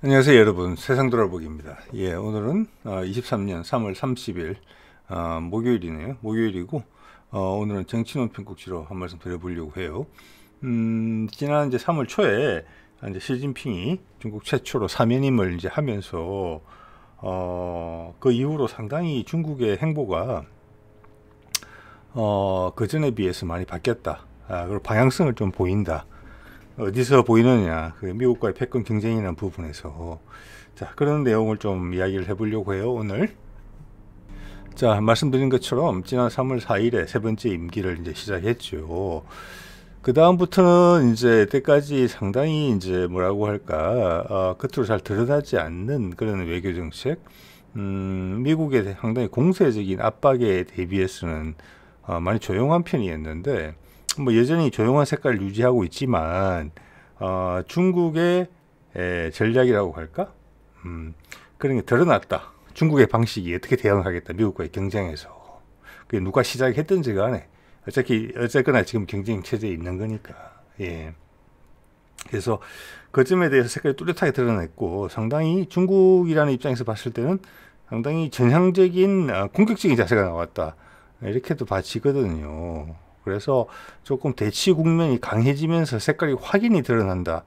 안녕하세요 여러분, 세상 돌아보기입니다. 오늘은 23년 3월 30일 목요일이네요. 목요일이고 오늘은 정치논 편국지로 한 말씀 드려보려고 해요. 지난 이제 3월 초에 이제 시진핑이 중국 최초로 사면임을 이제 하면서 그 이후로 상당히 중국의 행보가 그 전에 비해서 많이 바뀌었다. 그리고 방향성을 좀 보인다. 어디서 보이느냐, 그 미국과의 패권 경쟁이라는 부분에서. 자, 그런 내용을 좀 이야기를 해보려고 해요 오늘. 자, 말씀드린 것처럼 지난 3월 4일에 세 번째 임기를 이제 시작했죠. 그 다음부터는 이제 때까지 상당히 이제 뭐라고 할까, 겉으로 잘 드러나지 않는 그런 외교 정책, 미국의 상당히 공세적인 압박에 대비해서는 많이 조용한 편이었는데, 뭐 여전히 조용한 색깔을 유지하고 있지만 중국의 전략이라고 할까? 그런 게 드러났다. 중국의 방식이 어떻게 대응하겠다. 미국과의 경쟁에서. 그게 누가 시작했든지 간에 어쨌거나 지금 경쟁 체제에 있는 거니까. 예. 그래서 그 점에 대해서 색깔이 뚜렷하게 드러냈고, 상당히 중국이라는 입장에서 봤을 때는 상당히 전향적인 공격적인 자세가 나왔다. 이렇게도 봐지거든요. 그래서 조금 대치 국면이 강해지면서 색깔이 확연히 드러난다.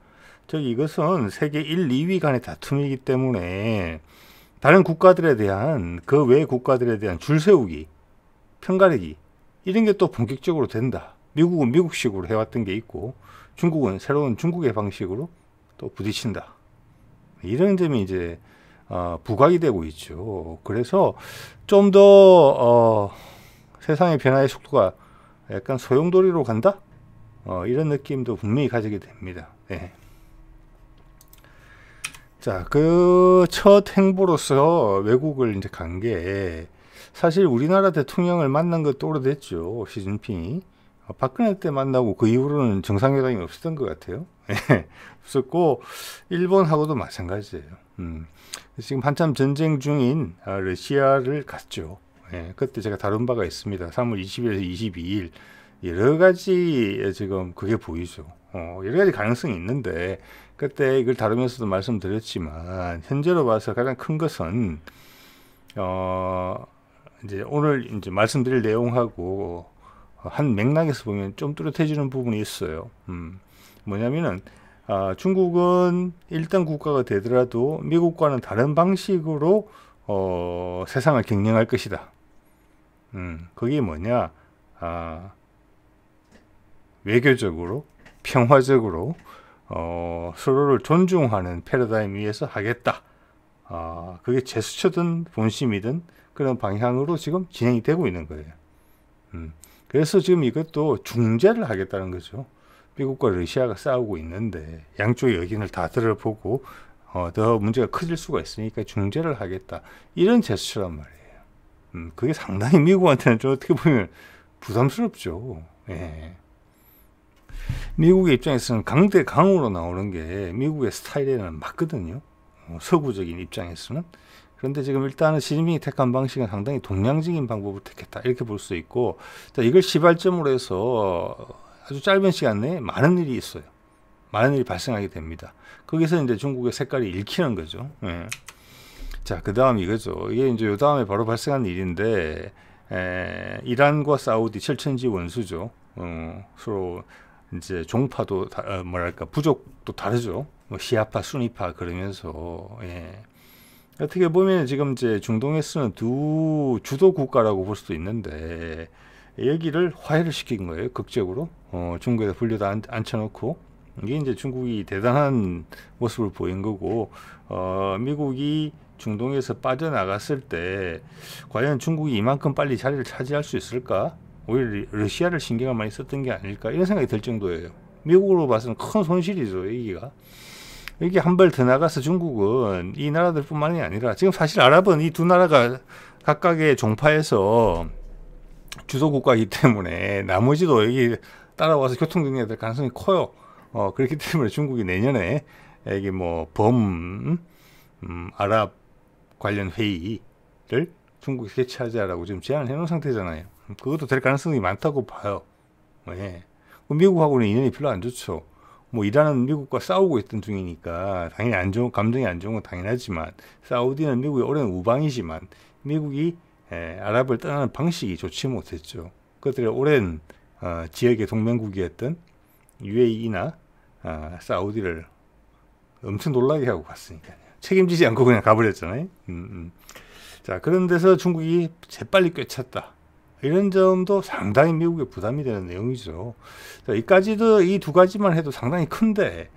즉 이것은 세계 1, 2위 간의 다툼이기 때문에 다른 국가들에 대한, 그 외 국가들에 대한 줄 세우기, 편가르기, 이런 게 또 본격적으로 된다. 미국은 미국식으로 해왔던 게 있고, 중국은 새로운 중국의 방식으로 또 부딪힌다. 이런 점이 이제 부각이 되고 있죠. 그래서 좀 더 세상의 변화의 속도가 약간 소용돌이로 간다? 이런 느낌도 분명히 가지게 됩니다. 네. 자, 그 첫 행보로서 외국을 이제 간 게, 사실 우리나라 대통령을 만난 것도 오래됐죠. 시진핑이. 박근혜 때 만나고 그 이후로는 정상회담이 없었던 것 같아요. 없었고, 일본하고도 마찬가지예요. 지금 한참 전쟁 중인 러시아를 갔죠. 그때 제가 다룬 바가 있습니다. 3월 20일에서 22일. 여러 가지 지금 그게 보이죠. 여러 가지 가능성이 있는데, 그때 이걸 다루면서도 말씀드렸지만, 현재로 봐서 가장 큰 것은, 이제 오늘 이제 말씀드릴 내용하고 한 맥락에서 보면 좀 뚜렷해지는 부분이 있어요. 뭐냐면은, 중국은 일단 국가가 되더라도 미국과는 다른 방식으로 세상을 경영할 것이다. 그게 뭐냐, 외교적으로, 평화적으로, 서로를 존중하는 패러다임 위에서 하겠다. 그게 제스처든 본심이든 그런 방향으로 지금 진행이 되고 있는 거예요. 그래서 지금 이것도 중재를 하겠다는 거죠. 미국과 러시아가 싸우고 있는데 양쪽의 의견을 다 들어보고 더 문제가 커질 수가 있으니까 중재를 하겠다. 이런 제스처란 말이에요. 그게 상당히 미국한테는 좀 어떻게 보면 부담스럽죠. 예. 미국의 입장에서는 강대강으로 나오는 게 미국의 스타일에는 맞거든요. 서구적인 입장에서는. 그런데 지금 일단은 시진핑이 택한 방식은 상당히 동양적인 방법을 택했다. 이렇게 볼 수 있고, 자, 이걸 시발점으로 해서 아주 짧은 시간 내에 많은 일이 있어요. 많은 일이 발생하게 됩니다. 거기서 이제 중국의 색깔이 읽히는 거죠. 예. 자, 그 다음 이거죠. 이게 이제 요 다음에 바로 발생한 일인데, 이란과 사우디 철천지 원수죠. 서로 이제 종파도 뭐랄까 부족도 다르죠. 뭐 시아파, 수니파 그러면서, 예. 어떻게 보면 지금 이제 중동에서는 두 주도 국가라고 볼 수도 있는데, 여기를 화해를 시킨 거예요. 극적으로. 중국에다 불려다 앉혀놓고. 이게 이제 중국이 대단한 모습을 보인 거고, 미국이 중동에서 빠져나갔을 때 과연 중국이 이만큼 빨리 자리를 차지할 수 있을까? 오히려 러시아를 신경을 많이 썼던 게 아닐까? 이런 생각이 들 정도예요. 미국으로 봐서는 큰 손실이죠, 여기가. 이게 한 발 더 나가서 중국은 이 나라들 뿐만이 아니라, 지금 사실 아랍은 이 두 나라가 각각의 종파에서 주도국가이기 때문에 나머지도 여기 따라와서 교통정리가 될 가능성이 커요. 그렇기 때문에 중국이 내년에 이게 뭐 아랍 관련 회의를 중국이 개최하자라고 지금 제안을 해놓은 상태잖아요. 그것도 될 가능성이 많다고 봐요. 예. 미국하고는 인연이 별로 안 좋죠. 뭐 이란은 미국과 싸우고 있던 중이니까 당연히 감정이 안 좋은 건 당연하지만, 사우디는 미국의 오랜 우방이지만 미국이 아랍을 떠나는 방식이 좋지 못했죠. 그들의 오랜 지역의 동맹국이었던 UAE나 사우디를 엄청 놀라게 하고 갔으니까요. 책임지지 않고 그냥 가버렸잖아요. 자, 그런 데서 중국이 재빨리 꿰찼다. 이런 점도 상당히 미국에 부담이 되는 내용이죠. 자, 이 두 가지만 해도 상당히 큰데,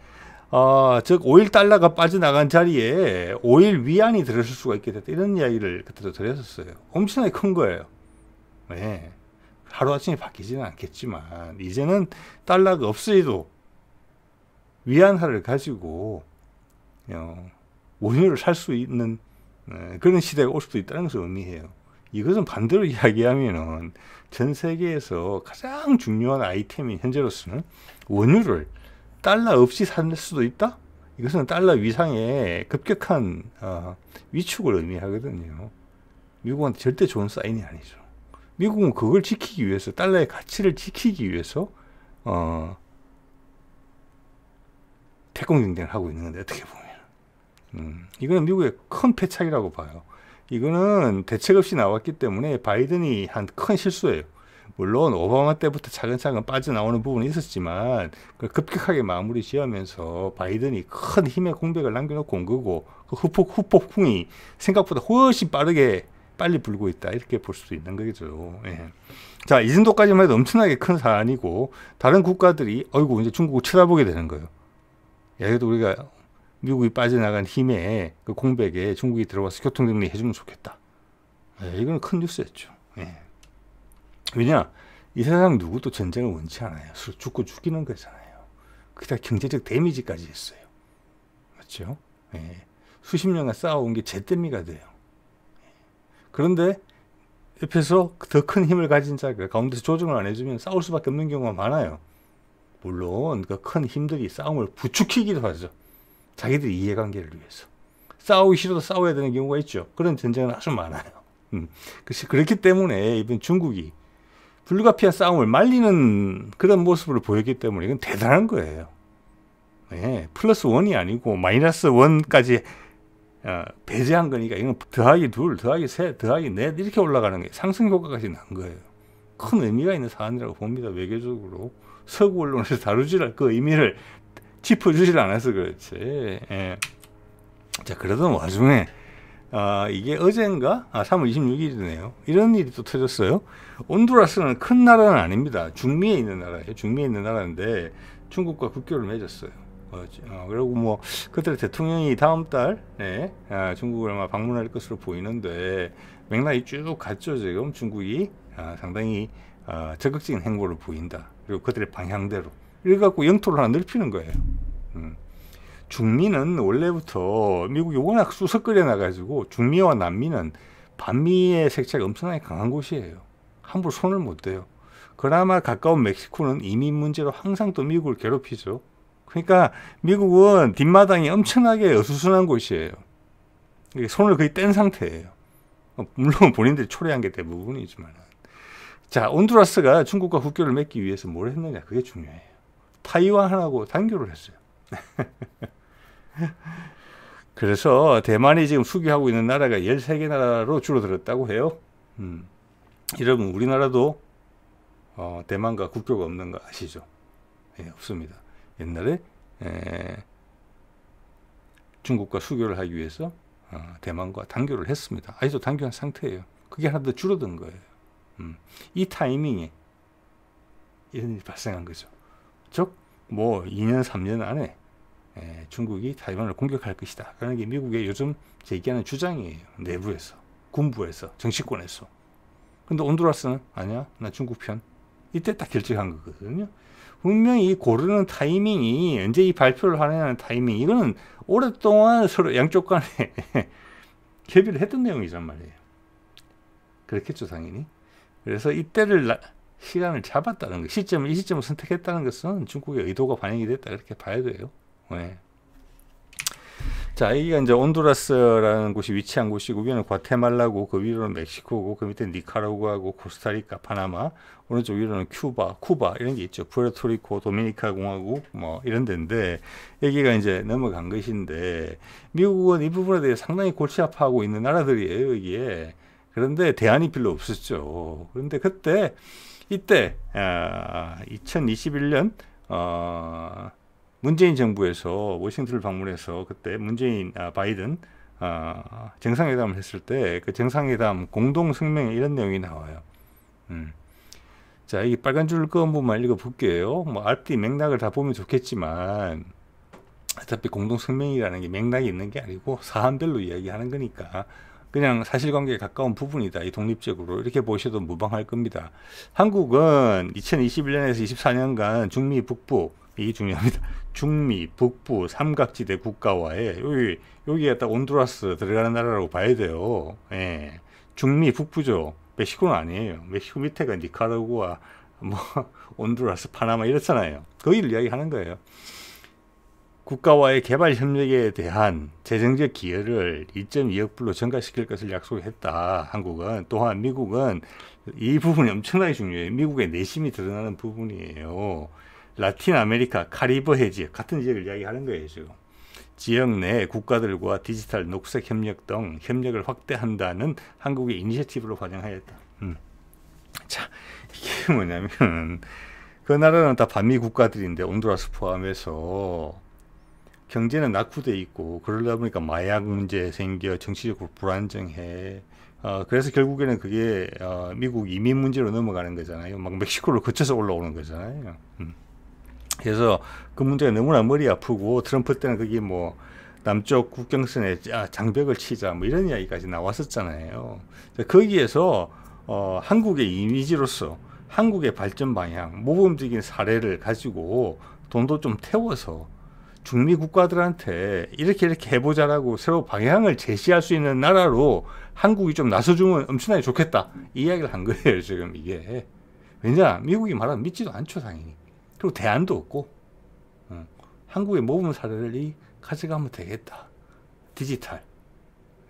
즉 오일 달러가 빠져나간 자리에 오일 위안이 들어설 수가 있게 됐다. 이런 이야기를 그때도 드렸었어요. 엄청나게 큰 거예요. 네. 하루아침에 바뀌지는 않겠지만 이제는 달러가 없어도 위안화를 가지고 원유를 살 수 있는 그런 시대가 올 수도 있다는 것을 의미해요. 이것은 반대로 이야기하면은 전 세계에서 가장 중요한 아이템인 현재로서는 원유를 달러 없이 살 수도 있다? 이것은 달러 위상의 급격한 위축을 의미하거든요. 미국한테 절대 좋은 사인이 아니죠. 미국은 그걸 지키기 위해서, 달러의 가치를 지키기 위해서 태공경쟁을 하고 있는 건데, 어떻게 보면 이거는 미국의 큰 패착이라고 봐요. 이거는 대책 없이 나왔기 때문에 바이든이 한 큰 실수예요. 물론 오바마 때부터 차근차근 빠져나오는 부분이 있었지만 그걸 급격하게 마무리 지으면서 바이든이 큰 힘의 공백을 남겨놓고 온 거고, 그 후폭풍이 생각보다 훨씬 빨리 불고 있다, 이렇게 볼 수도 있는 거죠. 예. 자, 이 정도까지만 해도 엄청나게 큰 사안이고, 다른 국가들이 어이구 이제 중국을 쳐다보게 되는 거예요. 야, 그래도 우리가 미국이 빠져나간 힘에 그 공백에 중국이 들어와서 교통정리 해주면 좋겠다. 예, 이건 큰 뉴스였죠. 예. 왜냐, 이 세상 누구도 전쟁을 원치 않아요. 서로 죽고 죽이는 거잖아요. 그게 다 경제적 데미지까지 했어요. 맞죠? 예. 수십 년간 싸워온 게 잿더미가 돼요. 그런데 옆에서 더 큰 힘을 가진 자가 가운데서 조정을 안 해주면 싸울 수밖에 없는 경우가 많아요. 물론 그 큰 힘들이 싸움을 부추기기도 하죠. 자기들의 이해관계를 위해서. 싸우기 싫어도 싸워야 되는 경우가 있죠. 그런 전쟁은 아주 많아요. 그렇기 때문에 이번 중국이 불가피한 싸움을 말리는 그런 모습을 보였기 때문에 이건 대단한 거예요. 네, 플러스 원이 아니고 마이너스 원까지 배제한 거니까 이건 더하기 2, 더하기 3, 더하기 4 이렇게 올라가는 게 상승 효과까지 난 거예요. 큰 의미가 있는 사안이라고 봅니다. 외교적으로. 서구 언론에서 그 의미를 짚어주질 않아서 그렇지. 예. 자, 그러던 와중에 이게 어젠가 3월 26일이네요. 이런 일이 또 터졌어요. 온두라스는 큰 나라는 아닙니다. 중미에 있는 나라예요. 중미에 있는 나라인데 중국과 국교를 맺었어요. 그리고 뭐 그때 대통령이 다음 달 중국을 아마 방문할 것으로 보이는데, 맥락이 쭉 갔죠. 지금 중국이 상당히 적극적인 행보를 보인다. 그리고 그들의 방향대로 이래 갖고 영토를 하나 넓히는 거예요. 중미는 원래부터 미국이 워낙 수석거려 나가지고 중미와 남미는 반미의 색채가 엄청나게 강한 곳이에요. 함부로 손을 못 대요. 그나마 가까운 멕시코는 이민 문제로 항상 또 미국을 괴롭히죠. 그러니까 미국은 뒷마당이 엄청나게 어수선한 곳이에요. 손을 거의 뗀 상태예요. 물론 본인들이 초래한 게 대부분이지만. 자, 온두라스가 중국과 국교를 맺기 위해서 뭘 했느냐, 그게 중요해요. 타이완하고 단교를 했어요. 그래서 대만이 지금 수교하고 있는 나라가 13개 나라로 줄어들었다고 해요. 여러분, 우리나라도 대만과 국교가 없는 거 아시죠? 예, 없습니다. 옛날에 중국과 수교를 하기 위해서 대만과 단교를 했습니다. 아직도 단교한 상태예요. 그게 하나 더 줄어든 거예요. 이 타이밍에 이런 일이 발생한 거죠. 즉, 뭐 2년, 3년 안에 중국이 타이완을 공격할 것이다. 그런 게 미국의 요즘 제기하는 주장이에요. 내부에서, 군부에서, 정치권에서. 근데 온두라스는 아니야, 나 중국 편. 이때 딱 결정한 거거든요. 분명히 이 고르는 타이밍이, 언제 이 발표를 하느냐는 타이밍, 이거는 오랫동안 서로 양쪽 간에 협의를 했던 내용이란 말이에요. 그렇겠죠, 당연히. 그래서 이때를 시간을 잡았다는 거, 이 시점을 선택했다는 것은 중국의 의도가 반영이 됐다, 이렇게 봐야 돼요. 네. 자, 여기가 이제 온두라스라는 곳이 위치한 곳이고, 위에는 과테말라고, 그 위로는 멕시코고, 그 밑에 니카라구아고, 코스타리카, 파나마, 오른쪽 위로는 쿠바 이런 게 있죠. 푸에르토리코, 도미니카 공화국 뭐 이런 데인데, 여기가 이제 넘어간 것인데, 미국은 이 부분에 대해 상당히 골치 아파하고 있는 나라들이에요, 여기에. 그런데 대안이 별로 없었죠. 그런데 이때 2021년 문재인 정부에서 워싱턴을 방문해서 그때 바이든 정상회담을 했을 때 그 정상회담 공동 성명에 이런 내용이 나와요. 자, 이 빨간 줄 그은 부분만 읽어볼게요. 뭐 앞뒤 맥락을 다 보면 좋겠지만 어차피 공동 성명이라는 게 맥락이 있는 게 아니고 사안별로 이야기하는 거니까 그냥 사실관계에 가까운 부분이다. 이 독립적으로 이렇게 보셔도 무방할 겁니다. 한국은 2021년에서 24년간 중미 북부, 이게 중요합니다. 중미 북부 삼각지대 국가와의 여기에 딱 온두라스 들어가는 나라라고 봐야 돼요. 예. 중미 북부죠. 멕시코는 아니에요. 멕시코 밑에가 니카라구아, 뭐 온두라스, 파나마 이렇잖아요. 거기를 이야기하는 거예요. 국가와의 개발 협력에 대한 재정적 기여를 2.2억 불로 증가시킬 것을 약속했다. 한국은. 또한 미국은 이 부분이 엄청나게 중요해요. 미국의 내심이 드러나는 부분이에요. 라틴 아메리카, 카리브해 지역, 같은 지역을 이야기하는 거예요, 지금. 지역 내 국가들과 디지털 녹색 협력 등 협력을 확대한다는 한국의 이니셔티브로 반영하였다. 자, 이게 뭐냐면, 그 나라는 다 반미 국가들인데, 온두라스 포함해서, 경제는 낙후돼 있고, 그러다 보니까 마약 문제 생겨, 정치적으로 불안정해. 그래서 결국에는 그게, 미국 이민 문제로 넘어가는 거잖아요. 막 멕시코를 거쳐서 올라오는 거잖아요. 그래서 그 문제가 너무나 머리 아프고 트럼프 때는 그게 뭐 남쪽 국경선에 장벽을 치자 뭐 이런 이야기까지 나왔었잖아요. 거기에서 한국의 이미지로서 한국의 발전 방향, 모범적인 사례를 가지고 돈도 좀 태워서 중미 국가들한테 이렇게 해보자라고 새로 방향을 제시할 수 있는 나라로 한국이 좀 나서주면 엄청나게 좋겠다. 이 이야기를 한 거예요, 지금 이게. 왜냐? 미국이 말하면 믿지도 않죠, 당연히. 그리고 대안도 없고, 한국의 모범 사례를 가져가면 되겠다. 디지털.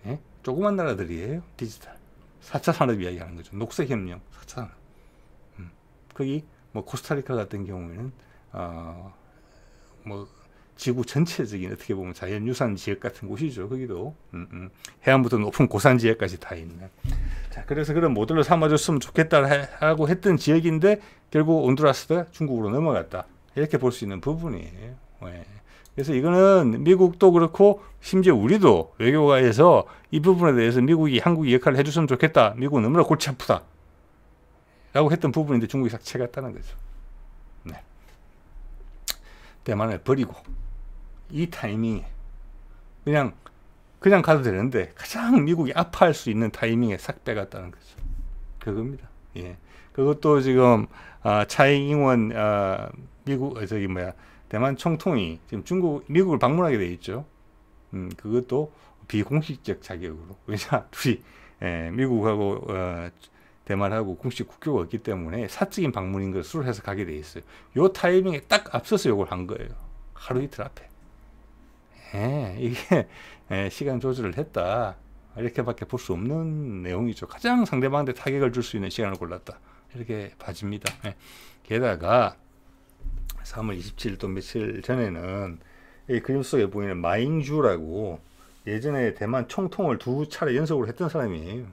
예? 조그만 나라들이에요, 디지털. 4차 산업 이야기하는 거죠. 녹색협력, 4차 산업. 거기, 뭐, 코스타리카 같은 경우에는, 뭐, 지구 전체적인 어떻게 보면 자연유산 지역 같은 곳이죠. 거기도 해안부터 높은 고산 지역까지 다 있는. 자, 그래서 그런 모델로 삼아줬으면 좋겠다라고 했던 지역인데 결국 온두라스가 중국으로 넘어갔다. 이렇게 볼 수 있는 부분이에요. 네. 그래서 이거는 미국도 그렇고 심지어 우리도 외교가에서 이 부분에 대해서 미국이 한국이 역할을 해줬으면 좋겠다. 미국은 너무나 골치 아프다. 라고 했던 부분인데 중국이 싹 채갔다는 거죠. 네. 대만을 버리고 이 타이밍에 그냥 가도 되는데 가장 미국이 아파할 수 있는 타이밍에 싹 빼갔다는 거죠. 그겁니다. 예. 그것도 지금 차이잉원 대만 총통이 지금 미국을 방문하게 돼 있죠. 그것도 비공식적 자격으로. 왜냐, 둘이 미국하고 대만하고 공식 국교가 없기 때문에 사적인 방문인 것으로 해서 가게 돼 있어요. 요 타이밍에 딱 앞서서 요걸 한 거예요. 하루 이틀 앞에. 이게 시간 조절을 했다. 이렇게밖에 볼 수 없는 내용이죠. 가장 상대방한테 타격을 줄 수 있는 시간을 골랐다. 이렇게 봐집니다. 게다가 3월 27일 또 며칠 전에는 이 그림 속에 보이는 마잉주라고 예전에 대만 총통을 2차례 연속으로 했던 사람이에요.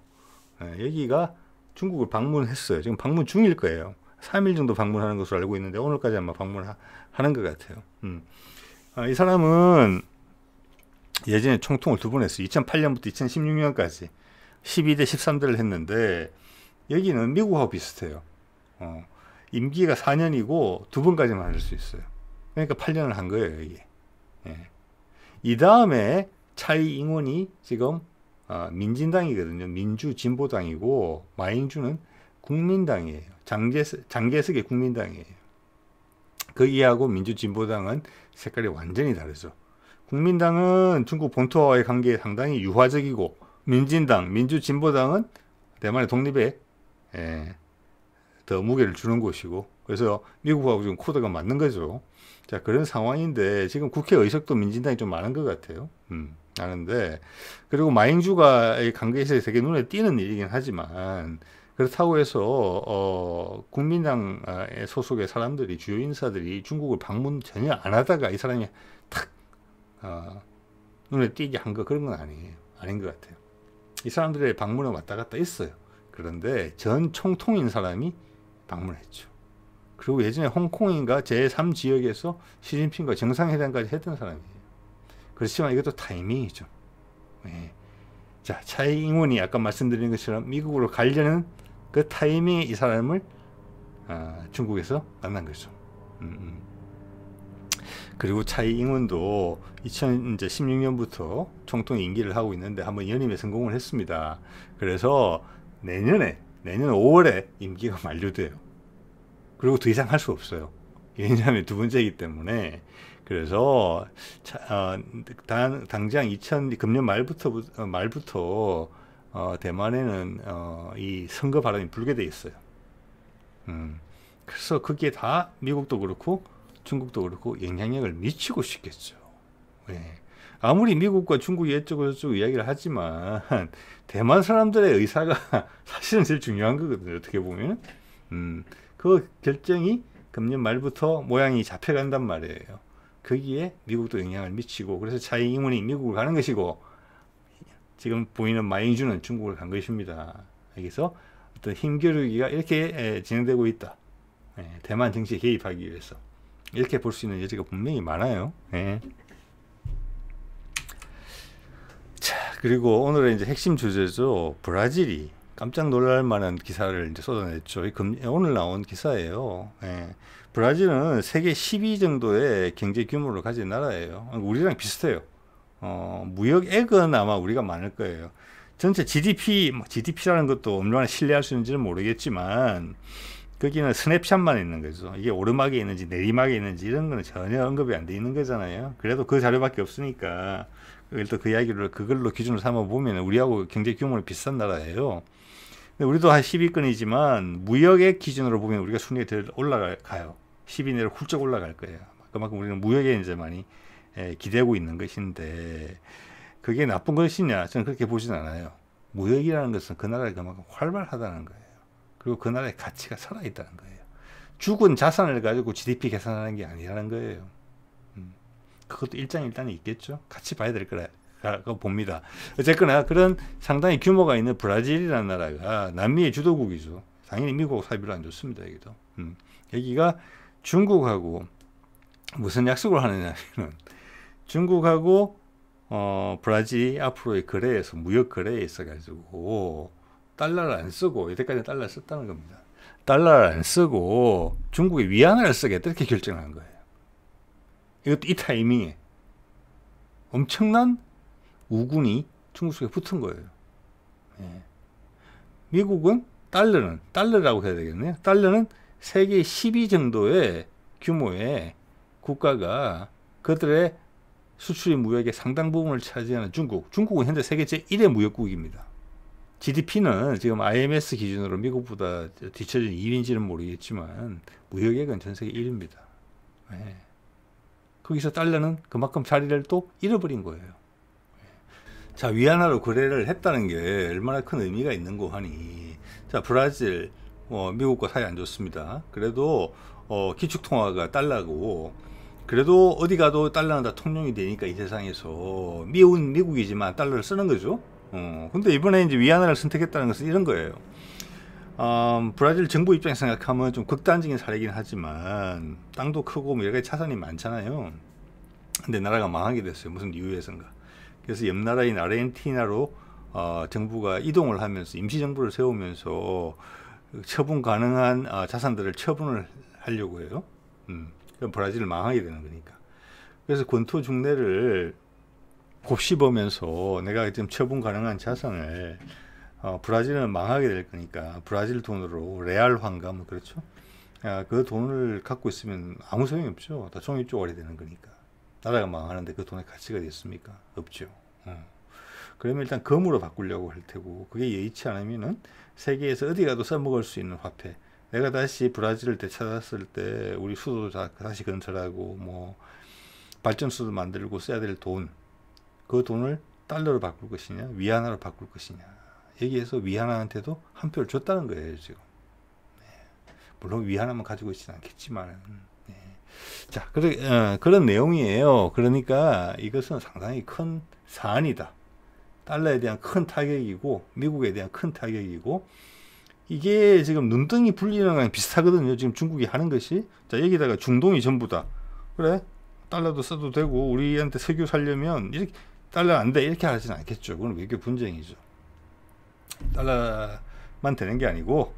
여기가 중국을 방문했어요. 지금 방문 중일 거예요. 3일 정도 방문하는 것으로 알고 있는데 오늘까지 아마 방문하는 것 같아요. 이 사람은 예전에 총통을 2번 했어요. 2008년부터 2016년까지 12대 13대를 했는데 여기는 미국하고 비슷해요. 임기가 4년이고 2번까지만 할 수 있어요. 그러니까 8년을 한 거예요, 여기. 이 다음에 차이 잉원이 지금 민진당이거든요. 민주진보당이고 마잉주는 국민당이에요. 장개석의 국민당이에요. 거기하고 민주진보당은 색깔이 완전히 다르죠. 국민당은 중국 본토와의 관계에 상당히 유화적이고 민주진보당은 대만의 독립에 더 무게를 주는 곳이고 그래서 미국하고 지금 코드가 맞는 거죠. 자, 그런 상황인데 지금 국회 의석도 민진당이 좀 많은 것 같아요. 아는데, 그리고 마잉주가 관계에서 되게 눈에 띄는 일이긴 하지만, 그렇다고 해서 국민당의 소속의 사람들이, 주요 인사들이 중국을 방문 전혀 안 하다가 이 사람이 탁 눈에 띄게 한 거, 그런 건 아니에요. 아닌 것 같아요. 이 사람들의 방문은 왔다 갔다 있어요. 그런데 전 총통인 사람이 방문했죠. 그리고 예전에 홍콩인가 제3지역에서 시진핑과 정상회담까지 했던 사람이에요. 그렇지만 이것도 타이밍이죠. 네. 자, 차이잉원이 아까 말씀드린 것처럼 미국으로 가려는 그 타이밍에 이 사람을 중국에서 만난 거죠. 그리고 차이잉원도 2016년부터 총통 임기를 하고 있는데 한번 연임에 성공을 했습니다. 그래서 내년 5월에 임기가 만료돼요. 그리고 더 이상 할 수 없어요. 왜냐하면 두 번째이기 때문에. 그래서 당장 금년 말부터 대만에는 이 선거 발언이 불게 돼 있어요. 그래서 그게 다 미국도 그렇고 중국도 그렇고 영향력을 미치고 싶겠죠. 네. 아무리 미국과 중국이 이쪽으로 저쪽 이야기를 하지만 대만 사람들의 의사가 사실은 제일 중요한 거거든요. 어떻게 보면 그 결정이 금년 말부터 모양이 잡혀간단 말이에요. 거기에 미국도 영향을 미치고, 그래서 차이잉원이 미국을 가는 것이고 지금 보이는 마잉주는 중국을 간 것입니다. 여기서 어떤 힘겨루기가 이렇게 진행되고 있다. 대만 정치에 개입하기 위해서 이렇게 볼 수 있는 여지가 분명히 많아요. 자, 그리고 오늘의 이제 핵심 주제죠. 브라질이 깜짝 놀랄 만한 기사를 이제 쏟아냈죠. 오늘 나온 기사예요. 브라질은 세계 10위 정도의 경제 규모를 가진 나라예요. 우리랑 비슷해요. 무역액은 아마 우리가 많을 거예요. 전체 GDP라는 것도 얼마나 신뢰할 수 있는지는 모르겠지만, 거기는 스냅샷만 있는 거죠. 이게 오르막에 있는지 내리막에 있는지 이런 거는 전혀 언급이 안 돼 있는 거잖아요. 그래도 그 자료밖에 없으니까 일단 그 이야기를 그걸로 기준으로 삼아 보면 우리하고 경제 규모는 비슷한 나라예요. 우리도 한 10위권이지만 무역액 기준으로 보면 우리가 순위에 더 올라가요. 10위 내로 훌쩍 올라갈 거예요. 그만큼 우리는 무역에 이제 많이 기대고 있는 것인데, 그게 나쁜 것이냐? 저는 그렇게 보진 않아요. 무역이라는 것은 그 나라가 그만큼 활발하다는 거예요. 그리고 그 나라의 가치가 살아있다는 거예요. 죽은 자산을 가지고 GDP 계산하는 게 아니라는 거예요. 그것도 일장일단이 있겠죠. 같이 봐야 될 거라고 봅니다. 어쨌거나 그런 상당히 규모가 있는 브라질이라는 나라가 남미의 주도국이죠. 당연히 미국하고 사이비로 안 좋습니다. 여기도. 여기가 중국하고 무슨 약속을 하느냐면, 중국하고 브라질이 앞으로의 거래에서, 무역 거래에 있어가지고 달러를 안 쓰고, 이때까지 달러를 썼다는 겁니다. 달러를 안 쓰고 중국의 위안화를 쓰겠다, 이렇게 결정한 거예요. 이것도 이 타이밍에 엄청난 우군이 중국 속에 붙은 거예요. 미국은 달러라고 해야 되겠네요. 달러는 세계 10위 정도의 규모의 국가가 그들의 수출입 무역의 상당 부분을 차지하는 중국은 현재 세계 제1의 무역국입니다. GDP는 지금 IMS 기준으로 미국보다 뒤처진 2위인지는 모르겠지만 무역액은 전 세계 1위입니다. 거기서 달러는 그만큼 자리를 또 잃어버린 거예요. 자, 위안화로 거래를 했다는 게 얼마나 큰 의미가 있는 거 하니, 자, 브라질 미국과 사이 안 좋습니다. 그래도 기축통화가 달러고, 그래도 어디 가도 달러는 다 통용이 되니까 이 세상에서 미운 미국이지만 달러를 쓰는 거죠. 근데 이번에 이제 위안화를 선택했다는 것은 이런 거예요. 브라질 정부 입장에서 생각하면 좀 극단적인 사례이긴 하지만 땅도 크고 뭐 여러 가지 자산이 많잖아요. 근데 나라가 망하게 됐어요. 무슨 이유에선가. 그래서 옆 나라인 아르헨티나로 정부가 이동을 하면서 임시정부를 세우면서 처분 가능한 자산들을 처분을 하려고 해요. 그럼 브라질을 망하게 되는 거니까. 그래서 권토 중래를 곱씹으면서 내가 지금 처분 가능한 자산을 브라질은 망하게 될 거니까 브라질 돈으로 레알 환가 뭐 그렇죠. 그 돈을 갖고 있으면 아무 소용이 없죠. 다 종이 쪼가리 되는 거니까. 나라가 망하는데 그 돈의 가치가 있습니까? 없죠. 그러면 일단 금으로 바꾸려고 할 테고, 그게 여의치 않으면은 세계에서 어디 가도 써먹을 수 있는 화폐. 내가 다시 브라질을 되찾았을 때 우리 수도 다시 건설하고 뭐 발전소도 만들고 써야 될 돈, 그 돈을 달러로 바꿀 것이냐, 위안화로 바꿀 것이냐. 여기에서 위안화한테도 한 표를 줬다는 거예요, 지금. 물론 위안화만 가지고 있지는 않겠지만. 자, 그런 내용이에요. 그러니까 이것은 상당히 큰 사안이다. 달러에 대한 큰 타격이고, 미국에 대한 큰 타격이고, 이게 지금 눈등이 불리는 거랑 비슷하거든요. 지금 중국이 하는 것이. 자, 여기다가 중동이 전부다. 그래? 달러도 써도 되고, 우리한테 석유 살려면, 이렇게, 달러 안 돼. 이렇게 하지는 않겠죠. 그건 외교 분쟁이죠. 달러만 되는 게 아니고,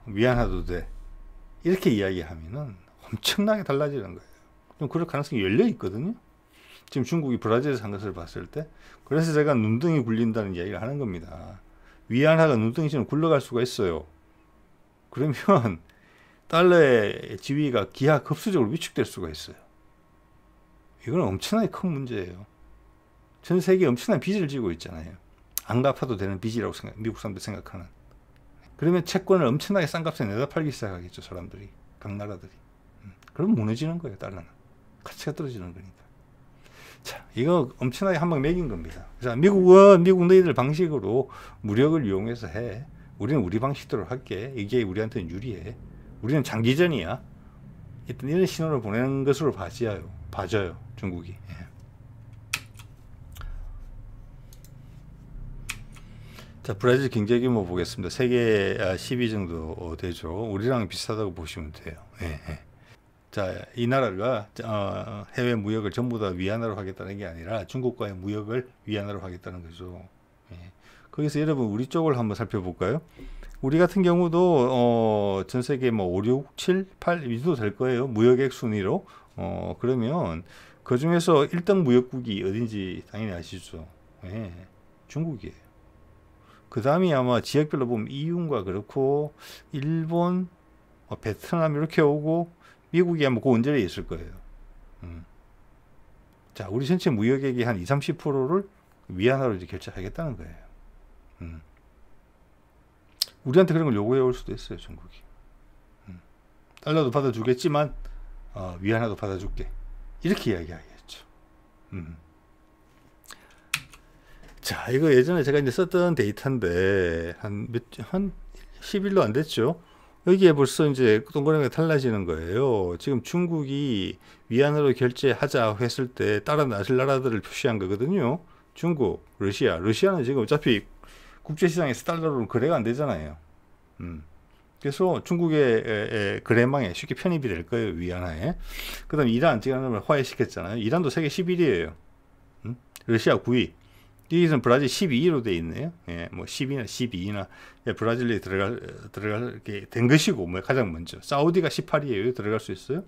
위안화도 돼. 이렇게 이야기하면은 엄청나게 달라지는 거예요. 좀 그럴 가능성이 열려 있거든요. 지금 중국이 브라질에서 한 것을 봤을 때. 그래서 제가 눈등이 굴린다는 이야기를 하는 겁니다. 위안화가 눈등이처럼 굴러갈 수가 있어요. 그러면 달러의 지위가 기하급수적으로 위축될 수가 있어요. 이건 엄청나게 큰 문제예요. 전 세계에 엄청난 빚을 지고 있잖아요. 안 갚아도 되는 빚이라고 미국 사람들 생각하는. 그러면 채권을 엄청나게 싼 값에 내다 팔기 시작하겠죠, 사람들이. 각 나라들이. 그럼 무너지는 거예요, 달러는. 가치가 떨어지는 거니까. 자, 이거 엄청나게 한 방 매긴 겁니다. 자, 미국은 미국 너희들 방식으로 무력을 이용해서 해. 우리는 우리 방식대로 할게. 이게 우리한테는 유리해. 우리는 장기전이야. 일단 이런 신호를 보내는 것으로 봐져요, 중국이. 자, 브라질 경제 규모 보겠습니다. 세계 10위 정도 되죠. 우리랑 비슷하다고 보시면 돼요. 자, 이 나라가 해외 무역을 전부 다 위안화로 하겠다는 게 아니라 중국과의 무역을 위안화로 하겠다는 거죠. 거기서 여러분 우리 쪽을 한번 살펴볼까요? 우리 같은 경우도 전 세계 뭐 5, 6, 7, 8 이 정도 될 거예요. 무역액 순위로. 그러면 그 중에서 1등 무역국이 어딘지 당연히 아시죠? 중국이에요. 그 다음이 아마 지역별로 보면 이윤과 그렇고 일본, 베트남 이렇게 오고 미국이 아마 그 언저리에 있을 거예요. 자, 우리 전체 무역액의 한 20-30%를 위안화로 이제 결제하겠다는 거예요. 우리한테 그런 걸 요구해 올 수도 있어요, 중국이. 달러도 받아주겠지만 위안화도 받아줄게. 이렇게 이야기하겠죠. 자, 이거 예전에 제가 이제 썼던 데이터인데 한 10일도 안 됐죠. 여기에 벌써 이제 동그라미가 달라지는 거예요. 지금 중국이 위안화로 결제하자 했을 때 따라 나설 나라들을 표시한 거거든요. 중국, 러시아는 지금 어차피 국제시장에서 달러로는 거래가 안 되잖아요. 그래서 중국의 거래망에 쉽게 편입이 될 거예요, 위안화에. 그 다음에 이란, 지금 화해시켰잖아요. 이란도 세계 11위예요. 러시아 9위. 여기서는 브라질 12위로 돼 있네요. 뭐 10위나 12위나 브라질에 들어가게 된 것이고, 뭐 가장 먼저. 사우디가 18위에요. 들어갈 수 있어요.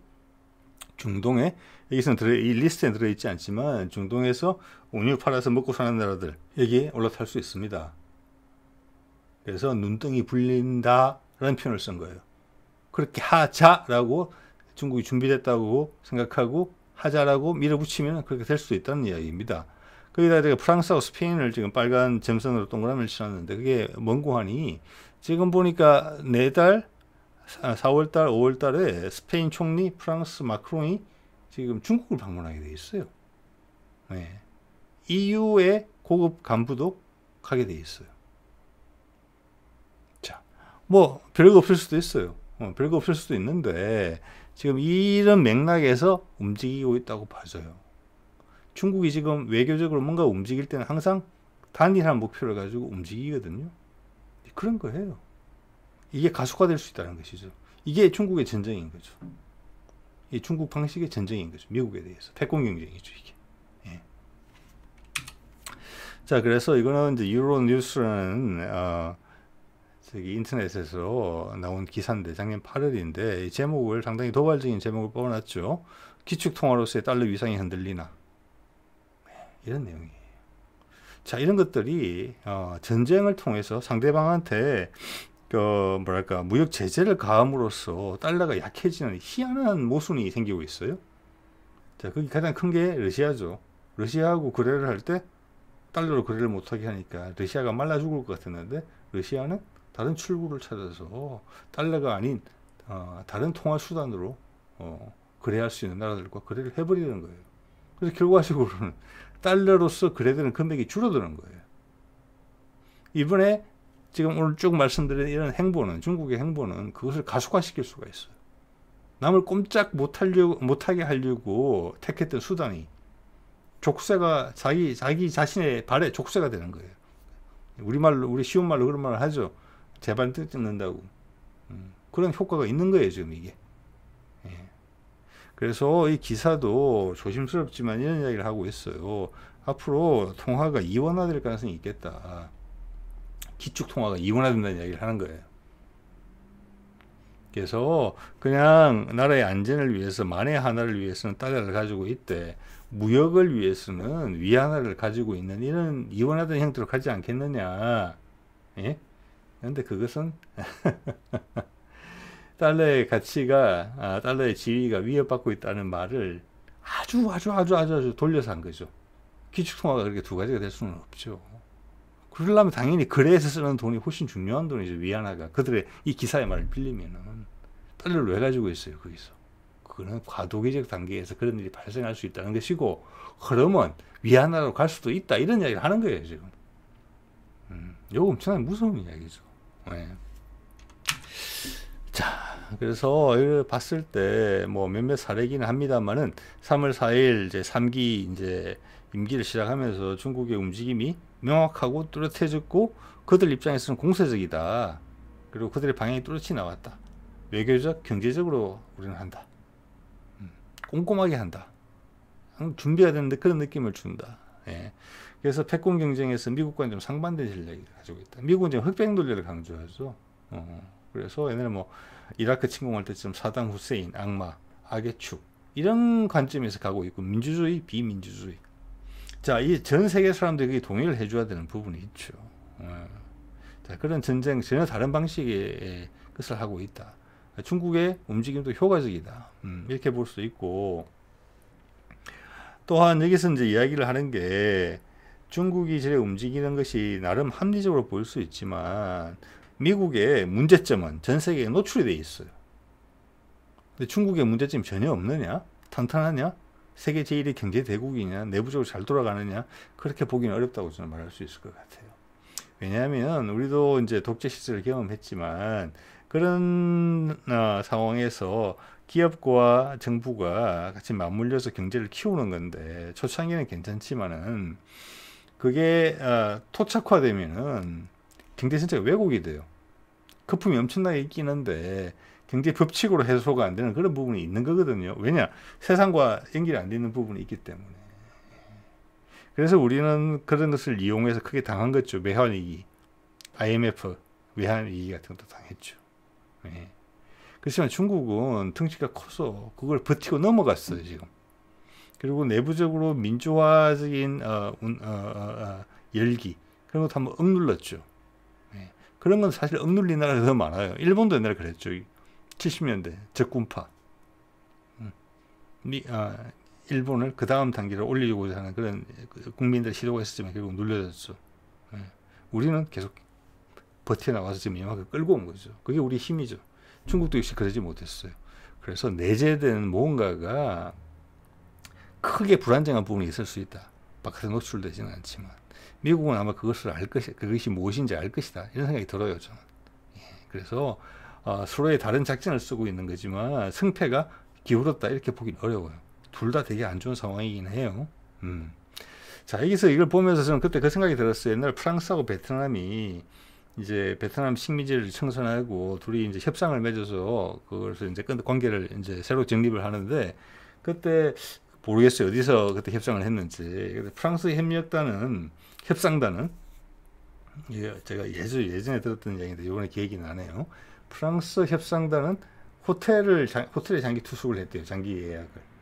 중동에, 여기서는 이 리스트에 들어있지 않지만, 중동에서 원유 팔아서 먹고 사는 나라들, 여기에 올라탈 수 있습니다. 그래서 눈등이 불린다라는 표현을 쓴 거예요. 그렇게 하자라고 중국이 준비됐다고 생각하고 하자라고 밀어붙이면 그렇게 될 수도 있다는 이야기입니다. 거기다 제가 프랑스하고 스페인을 지금 빨간 점선으로 동그라미를 칠했는데 그게 뭔고 하니 지금 보니까 내달 4월달 5월달에 스페인 총리 프랑스 마크롱이 지금 중국을 방문하게 돼 있어요. EU의 고급 간부도 가게 돼 있어요. 자, 뭐 별거 없을 수도 있어요. 별거 없을 수도 있는데 지금 이런 맥락에서 움직이고 있다고 봐져요. 중국이 지금 외교적으로 뭔가 움직일 때는 항상 단일한 목표를 가지고 움직이거든요. 그런 거예요. 이게 가속화될 수 있다는 것이죠. 이게 중국의 전쟁인 거죠. 이 중국 방식의 전쟁인 거죠. 미국에 대해서. 패권 경쟁이죠, 이게. 자, 그래서 이거는 이제 유로뉴스라는 저기 인터넷에서 나온 기사인데 작년 8월인데 이 제목을 상당히 도발적인 제목을 뽑아놨죠. 기축통화로서의 달러 위상이 흔들리나. 이런 내용이에요. 자, 이런 것들이 전쟁을 통해서 상대방한테 뭐랄까 무역 제재를 가함으로써 달러가 약해지는 희한한 모순이 생기고 있어요. 자, 거기 가장 큰 게 러시아죠. 러시아하고 거래를 할 때 달러로 거래를 못하게 하니까 러시아가 말라 죽을 것 같았는데 러시아는 다른 출구를 찾아서 달러가 아닌 다른 통화 수단으로 거래할 수 있는 나라들과 거래를 해버리는 거예요. 그래서 결과적으로는 달러로서 거래되는 금액이 줄어드는 거예요. 이번에 지금 오늘 쭉 말씀드린 이런 행보는, 중국의 행보는 그것을 가속화시킬 수가 있어요. 남을 꼼짝 못하게 하려고 택했던 수단이 족쇄가 자기 자신의 발에 족쇄가 되는 거예요. 우리 쉬운 말로 그런 말을 하죠. 제발 뜯는다고. 그런 효과가 있는 거예요, 지금 이게. 예. 그래서 이 기사도 조심스럽지만 이런 이야기를 하고 있어요. 앞으로 통화가 이원화될 가능성이 있겠다. 기축 통화가 이원화된다는 이야기를 하는 거예요. 그래서 그냥 나라의 안전을 위해서, 만의 하나를 위해서는 달러를 가지고 있대. 무역을 위해서는 위안화를 가지고 있는 이런 이원화된 형태로 가지 않겠느냐. 예? 그런데 그것은 달러의 가치가, 달러의 지위가 위협받고 있다는 말을 아주 돌려서 한 거죠. 기축통화가 그렇게 두 가지가 될 수는 없죠. 그러려면 당연히 거래에서 쓰는 돈이 훨씬 중요한 돈이죠. 위안화가. 그들의 이 기사의 말을 빌리면은 달러를 왜 가지고 있어요, 거기서? 그거는 과도기적 단계에서 그런 일이 발생할 수 있다는 것이고, 그러면 위안화로 갈 수도 있다, 이런 이야기를 하는 거예요, 지금. 이거 엄청나게 무서운 이야기죠. 네. 자, 그래서 이걸 봤을 때 뭐 몇몇 사례기는 합니다만은 3월 4일 이제 3기 이제 임기를 시작하면서 중국의 움직임이 명확하고 뚜렷해졌고, 그들 입장에서는 공세적이다. 그리고 그들의 방향이 뚜렷이 나왔다. 외교적, 경제적으로 우리는 한다. 꼼꼼하게 한다. 준비해야 되는데 그런 느낌을 준다. 예. 그래서 패권 경쟁에서 미국과는 좀 상반된 전략을 가지고 있다. 미국은 지금 흑백 논리를 강조하죠. 그래서 옛날에 뭐 이라크 침공할 때쯤 사담 후세인, 악마, 악의 축, 이런 관점에서 가고 있고, 민주주의, 비민주주의. 자, 이 전 세계 사람들이 동의를 해줘야 되는 부분이 있죠. 자, 그런 전쟁 전혀 다른 방식의 것을 하고 있다. 중국의 움직임도 효과적이다. 이렇게 볼 수 있고, 또한 여기서 이제 이야기를 하는 게, 중국이 저래 움직이는 것이 나름 합리적으로 보일 수 있지만 미국의 문제점은 전 세계에 노출이 돼 있어요. 근데 중국의 문제점이 전혀 없느냐? 탄탄하냐? 세계 제1의 경제 대국이냐? 내부적으로 잘 돌아가느냐? 그렇게 보기는 어렵다고 저는 말할 수 있을 것 같아요. 왜냐하면 우리도 이제 독재 시절을 경험했지만, 그런 상황에서 기업과 정부가 같이 맞물려서 경제를 키우는 건데, 초창기는 괜찮지만은 그게 토착화되면은 경제 전체가 왜곡이 돼요. 거품이 엄청나게 있긴 한데 경제 법칙으로 해소가 안 되는 그런 부분이 있는 거거든요. 왜냐? 세상과 연결이 안 되는 부분이 있기 때문에. 그래서 우리는 그런 것을 이용해서 크게 당한 거죠. 외환위기, IMF 외환위기 같은 것도 당했죠. 네. 그렇지만 중국은 덩치가 커서 그걸 버티고 넘어갔어요, 지금. 그리고 내부적으로 민주화적인 열기, 그런 것도 한번 억눌렀죠. 네. 그런 건 사실 억눌린 나라가 더 많아요. 일본도 옛날에 그랬죠. 70년대 적군파. 일본을 그 다음 단계로 올리고자 하는 그런 국민들 시도가 있었지만 결국 눌려졌죠. 네. 우리는 계속 버텨나와서 지금 이만큼 끌고 온 거죠. 그게 우리 힘이죠. 중국도 역시 그러지 못했어요. 그래서 내재된 뭔가가 크게 불안정한 부분이 있을 수 있다. 바깥에 노출되지는 않지만 미국은 아마 그것을 그것이 무엇인지 알 것이다. 이런 생각이 들어요, 저는. 예, 그래서 서로의 다른 작전을 쓰고 있는 거지만 승패가 기울었다 이렇게 보기는 어려워요. 둘 다 되게 안 좋은 상황이긴 해요. 자, 여기서 이걸 보면서 저는 그때 그 생각이 들었어요. 옛날 프랑스하고 베트남이 이제 베트남 식민지를 청산하고 둘이 이제 협상을 맺어서 그것을 이제 관계를 이제 새로 정립을 하는데, 그때 모르겠어요. 어디서 그때 협상을 했는지. 프랑스 협상단은 제가 예전에 들었던 이야기인데 이번에 기억이 나네요. 프랑스 협상단은 호텔에 장기 투숙을 했대요. 장기 예약을.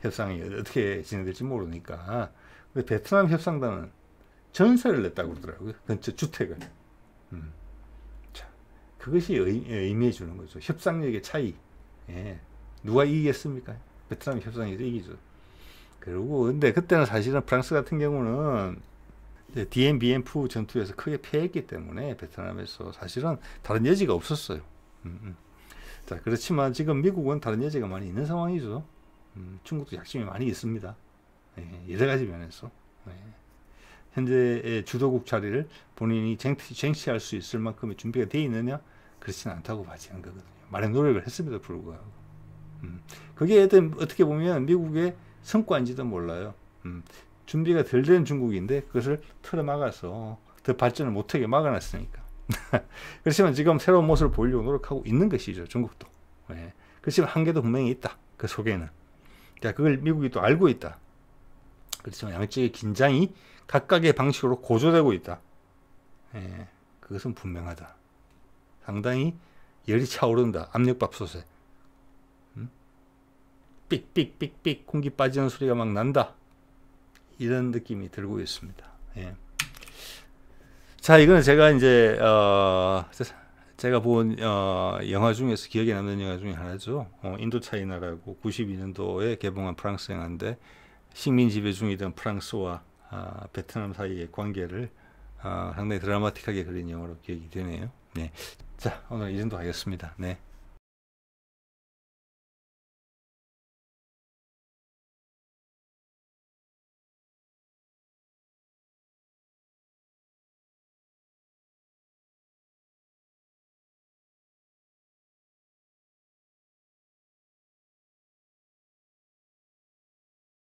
협상이 어떻게 진행될지 모르니까. 근데 베트남 협상단은 전세를 냈다고 그러더라고요. 근처 주택을. 자, 그것이 의미해 주는 거죠. 협상력의 차이. 예. 누가 이기겠습니까? 베트남이 협상에서 이기죠. 그리고 근데 그때는 사실은 프랑스 같은 경우는 Dien Bien Phu 전투에서 크게 패했기 때문에 베트남에서 사실은 다른 여지가 없었어요. 자, 그렇지만 지금 미국은 다른 여지가 많이 있는 상황이죠. 중국도 약점이 많이 있습니다. 여러 가지 면에서 현재의 주도국 자리를 본인이 쟁취할 수 있을 만큼의 준비가 되어 있느냐? 그렇지는 않다고 봐지는 거거든요. 많은 노력을 했음에도 불구하고. 그게 어떻게 보면 미국의 성과인지도 몰라요. 준비가 덜 된 중국인데 그것을 틀어막아서 더 발전을 못하게 막아놨으니까. 그렇지만 지금 새로운 모습을 보이려고 노력하고 있는 것이죠. 중국도. 그렇지만 한계도 분명히 있다. 그 속에는. 자, 그걸 미국이 또 알고 있다. 그렇지만 양쪽의 긴장이 각각의 방식으로 고조되고 있다. 그것은 분명하다. 상당히 열이 차오른다. 압력밥솥에. 삑삑삑삑 공기 빠지는 소리가 막 난다. 이런 느낌이 들고 있습니다. 자, 이거는 제가 이제 제가 본 영화 중에서 기억에 남는 영화 중에 하나죠. 인도차이나라고 92년도에 개봉한 프랑스 영화인데 식민 지배 중이던 프랑스와 베트남 사이의 관계를 상당히 드라마틱하게 그린 영화로 기억이 되네요. 네. 자, 오늘 이 정도 하겠습니다. 네.